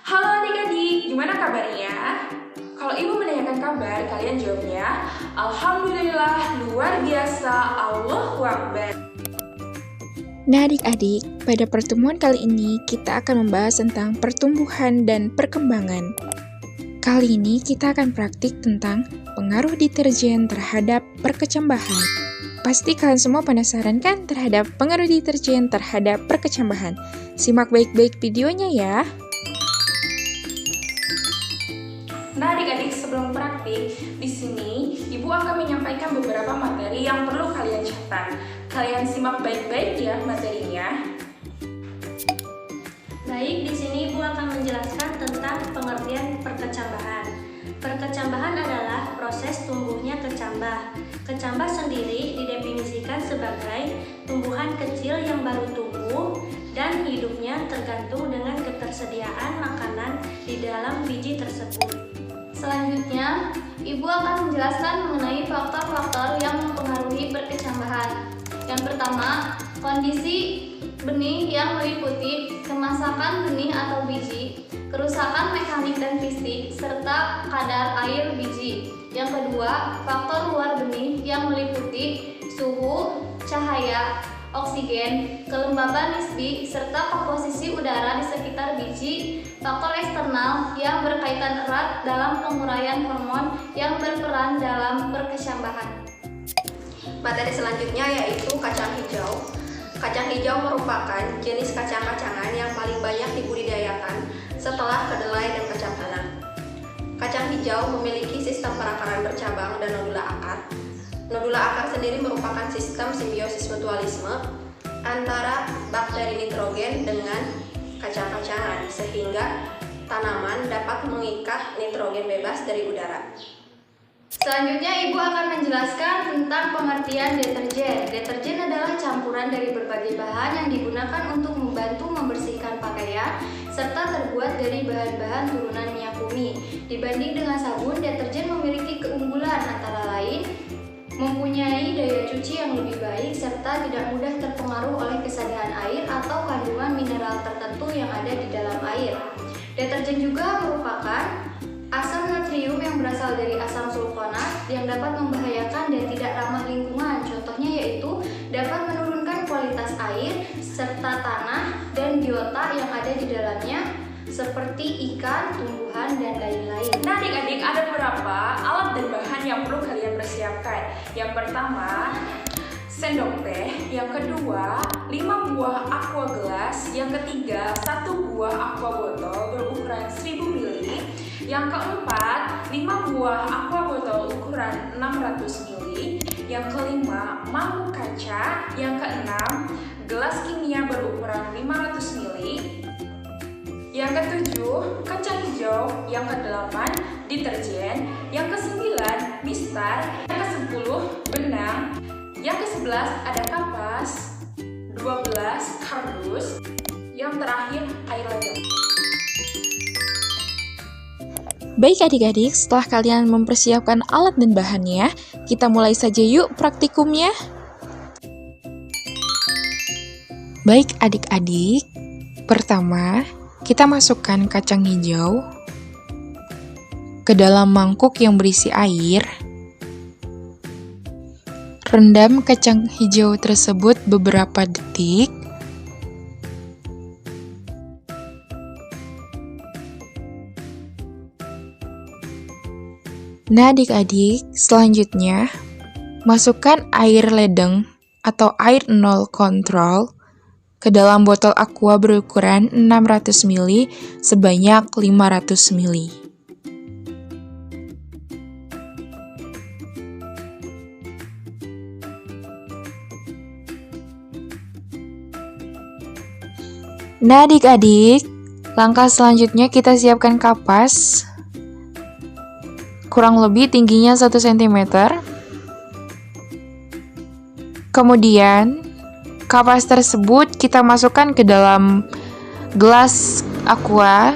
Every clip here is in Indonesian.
Halo adik-adik, gimana kabarnya? Kalau ibu menanyakan kabar, kalian jawabnya Alhamdulillah, luar biasa, Allahu Akbar. Nah adik-adik, pada pertemuan kali ini kita akan membahas tentang pertumbuhan dan perkembangan. Kali ini kita akan praktik tentang pengaruh deterjen terhadap perkecambahan. Pasti kalian semua penasaran kan terhadap pengaruh deterjen terhadap perkecambahan? Simak baik-baik videonya ya. Nah adik-adik, sebelum praktik, di sini ibu akan menyampaikan beberapa materi yang perlu kalian catat. Kalian simak baik-baik ya materinya. Baik, di sini ibu akan menjelaskan tentang pengertian perkecambahan. Perkecambahan adalah proses tumbuhnya kecambah. Kecambah sendiri didefinisikan sebagai tumbuhan kecil yang baru tumbuh dan hidupnya tergantung dengan ketersediaan makanan di dalam biji tersebut. Selanjutnya, Ibu akan menjelaskan mengenai faktor-faktor yang mempengaruhi perkecambahan. Yang pertama, kondisi benih yang meliputi kemasakan benih atau biji, kerusakan mekanik dan fisik, serta kadar air biji. Yang kedua, faktor luar benih yang meliputi suhu, cahaya, oksigen, kelembaban nisbi, serta komposisi udara di sekitar biji. Faktor eksternal yang berkaitan erat dalam penguraian hormon yang berperan dalam perkecambahan. Materi selanjutnya yaitu kacang hijau. Kacang hijau merupakan jenis kacang-kacangan yang paling banyak dibudidayakan setelah kedelai dan kacang tanah. Kacang hijau memiliki sistem perakaran bercabang dan nodula akar. Nodula akar sendiri merupakan sistem simbiosis mutualisme antara bakteri nitrogen dengan kacang-kacangan, sehingga tanaman dapat mengikat nitrogen bebas dari udara. Selanjutnya, Ibu akan menjelaskan tentang pengertian deterjen. Deterjen adalah campuran dari berbagai bahan yang digunakan untuk membantu membersihkan pakaian, serta terbuat dari bahan-bahan turunan minyak bumi. Dibanding dengan sabun, deterjen memiliki keunggulan antara lain mempunyai daya cuci yang lebih baik serta tidak mudah terpengaruh oleh kesadaran air atau kandungan mineral tertentu yang ada di dalam air. Deterjen juga merupakan asam natrium yang berasal dari asam sulfonat yang dapat membahayakan dan tidak ramah lingkungan. Contohnya yaitu dapat menurunkan kualitas air serta tanah dan biota yang ada di dalamnya seperti ikan, tumbuhan, dan lain-lain. Nah adik-adik, ada beberapa alat dan bahan yang perlu kalian persiapkan. Yang pertama, sendok teh. Yang kedua, 5 buah aqua gelas. Yang ketiga, 1 buah aqua botol berukuran 1000 ml. Yang keempat, 5 buah aqua botol ukuran 600 ml. Yang kelima, mangkuk kaca. Yang keenam, gelas kimia berukuran 500 ml. Yang ketujuh, kacang hijau. Yang kedelapan, deterjen. Yang kesembilan, mistar. Yang kesepuluh, benang. Yang kesebelas, ada kapas. 12, kardus. Yang terakhir, air ledeng. Baik adik-adik, setelah kalian mempersiapkan alat dan bahannya, kita mulai saja yuk praktikumnya. Baik adik-adik, pertama, kita masukkan kacang hijau ke dalam mangkuk yang berisi air. Rendam kacang hijau tersebut beberapa detik. Nah adik-adik, selanjutnya masukkan air ledeng atau air nol kontrol ke dalam botol aqua berukuran 600 ml sebanyak 500 ml. Nah adik-adik, langkah selanjutnya kita siapkan kapas kurang lebih tingginya 1 cm. Kemudian kapas tersebut kita masukkan ke dalam gelas aqua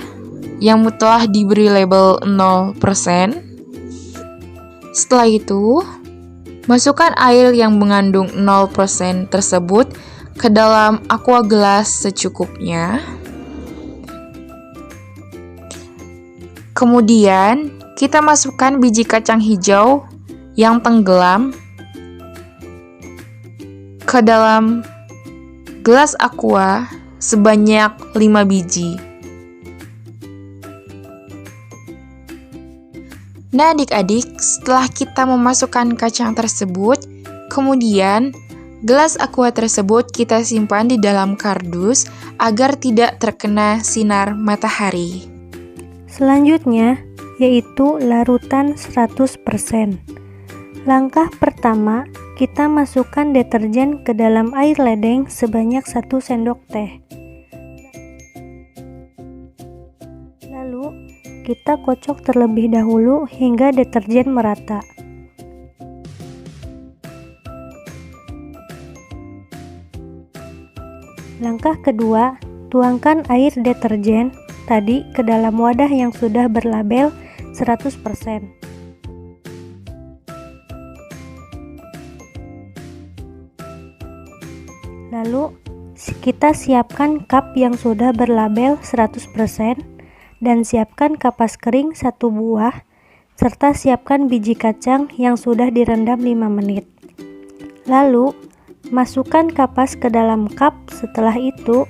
yang telah diberi label 0%. Setelah itu, masukkan air yang mengandung 0% tersebut ke dalam aqua gelas secukupnya. Kemudian, kita masukkan biji kacang hijau yang tenggelam ke dalam gelas aqua sebanyak 5 biji. Nah, adik-adik, setelah kita memasukkan kacang tersebut, kemudian gelas aqua tersebut kita simpan di dalam kardus agar tidak terkena sinar matahari. Selanjutnya, yaitu larutan 100%. Langkah pertama, kita masukkan deterjen ke dalam air ledeng sebanyak 1 sendok teh. Lalu, kita kocok terlebih dahulu hingga deterjen merata. Langkah kedua, tuangkan air deterjen tadi ke dalam wadah yang sudah berlabel 100%. Lalu, kita siapkan cup yang sudah berlabel 100% dan siapkan kapas kering 1 buah, serta siapkan biji kacang yang sudah direndam 5 menit. Lalu, masukkan kapas ke dalam cup. Setelah itu,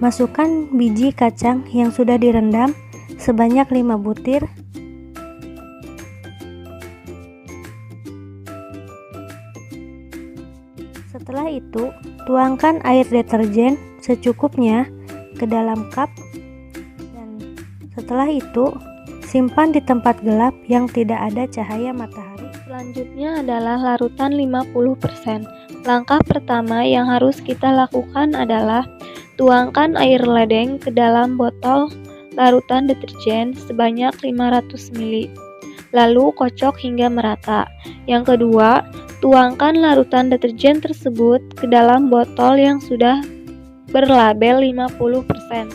masukkan biji kacang yang sudah direndam sebanyak 5 butir. Setelah itu, tuangkan air deterjen secukupnya ke dalam cup. Setelah itu, simpan di tempat gelap yang tidak ada cahaya matahari. Selanjutnya adalah larutan 50%. Langkah pertama yang harus kita lakukan adalah tuangkan air ledeng ke dalam botol larutan deterjen sebanyak 500 ml. Lalu kocok hingga merata. Yang kedua, tuangkan larutan deterjen tersebut ke dalam botol yang sudah berlabel 50%.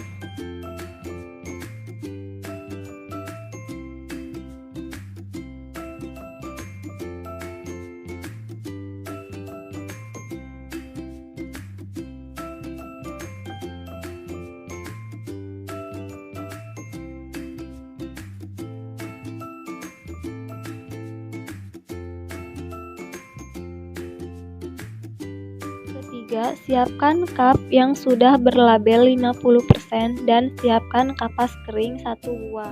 Ketiga, siapkan cup yang sudah berlabel 50% dan siapkan kapas kering 1 buah.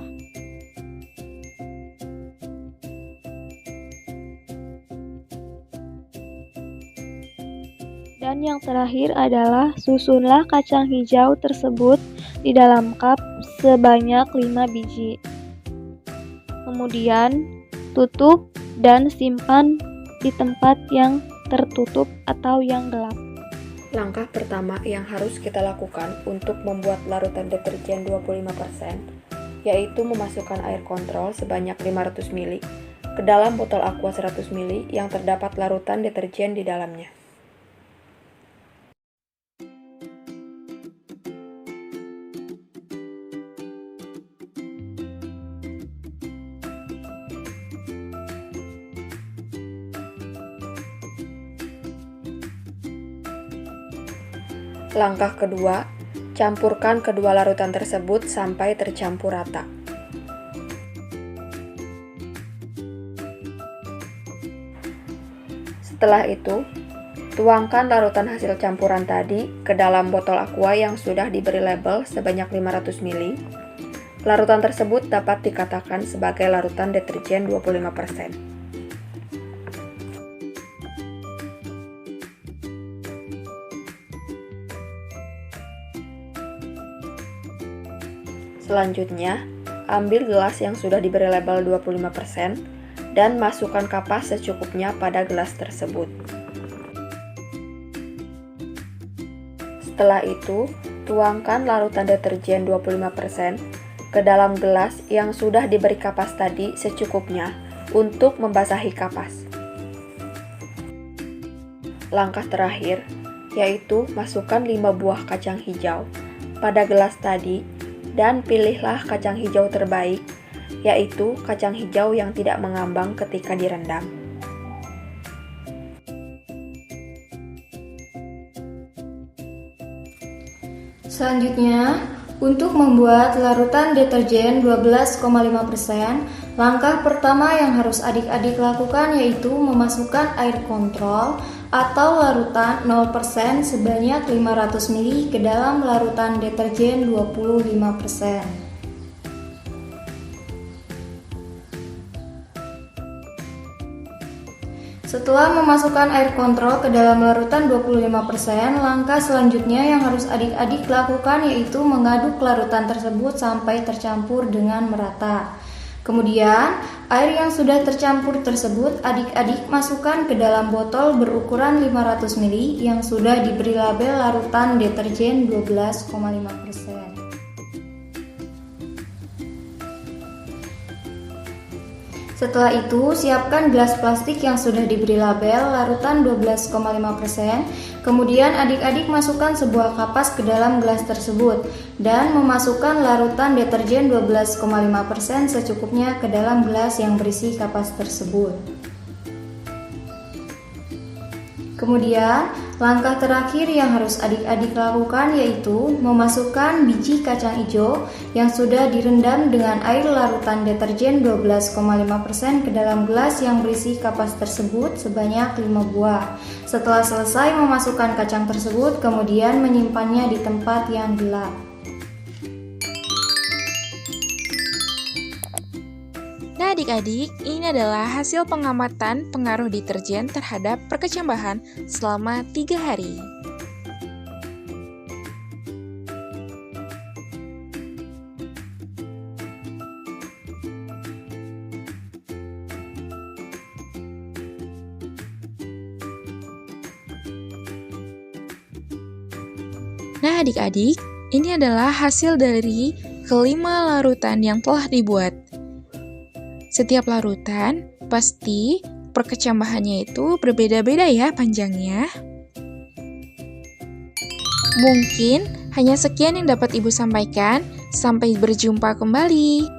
Dan yang terakhir adalah susunlah kacang hijau tersebut di dalam cup sebanyak 5 biji. Kemudian, tutup dan simpan di tempat yang tertutup atau yang gelap. Langkah pertama yang harus kita lakukan untuk membuat larutan deterjen 25% yaitu memasukkan air kontrol sebanyak 500 ml ke dalam botol aqua 100 ml yang terdapat larutan deterjen di dalamnya. Langkah kedua, campurkan kedua larutan tersebut sampai tercampur rata. Setelah itu, tuangkan larutan hasil campuran tadi ke dalam botol aqua yang sudah diberi label sebanyak 500 ml. Larutan tersebut dapat dikatakan sebagai larutan deterjen 25%. Selanjutnya, ambil gelas yang sudah diberi label 25% dan masukkan kapas secukupnya pada gelas tersebut. Setelah itu, tuangkan larutan deterjen 25% ke dalam gelas yang sudah diberi kapas tadi secukupnya untuk membasahi kapas. Langkah terakhir, yaitu masukkan 5 buah kacang hijau pada gelas tadi dan pilihlah kacang hijau terbaik, yaitu kacang hijau yang tidak mengambang ketika direndam. Selanjutnya, Untuk membuat larutan deterjen 12,5%, langkah pertama yang harus adik-adik lakukan yaitu memasukkan air kontrol atau larutan 0% sebanyak 500 ml ke dalam larutan deterjen 25%. Setelah memasukkan air kontrol ke dalam larutan 25%, langkah selanjutnya yang harus adik-adik lakukan yaitu mengaduk larutan tersebut sampai tercampur dengan merata. Kemudian, air yang sudah tercampur tersebut adik-adik masukkan ke dalam botol berukuran 500 ml yang sudah diberi label larutan deterjen 12,5%. Setelah itu, siapkan gelas plastik yang sudah diberi label larutan 12,5%. Kemudian adik-adik masukkan sebuah kapas ke dalam gelas tersebut dan memasukkan larutan deterjen 12,5% secukupnya ke dalam gelas yang berisi kapas tersebut. Kemudian, langkah terakhir yang harus adik-adik lakukan yaitu memasukkan biji kacang hijau yang sudah direndam dengan air larutan deterjen 12,5% ke dalam gelas yang berisi kapas tersebut sebanyak 5 buah. Setelah selesai memasukkan kacang tersebut, kemudian menyimpannya di tempat yang gelap. Nah adik-adik, ini adalah hasil pengamatan pengaruh deterjen terhadap perkecambahan selama 3 hari. Nah adik-adik, ini adalah hasil dari kelima larutan yang telah dibuat. Setiap larutan pasti perkecambahannya itu berbeda-beda ya panjangnya. Mungkin hanya sekian yang dapat Ibu sampaikan. Sampai berjumpa kembali.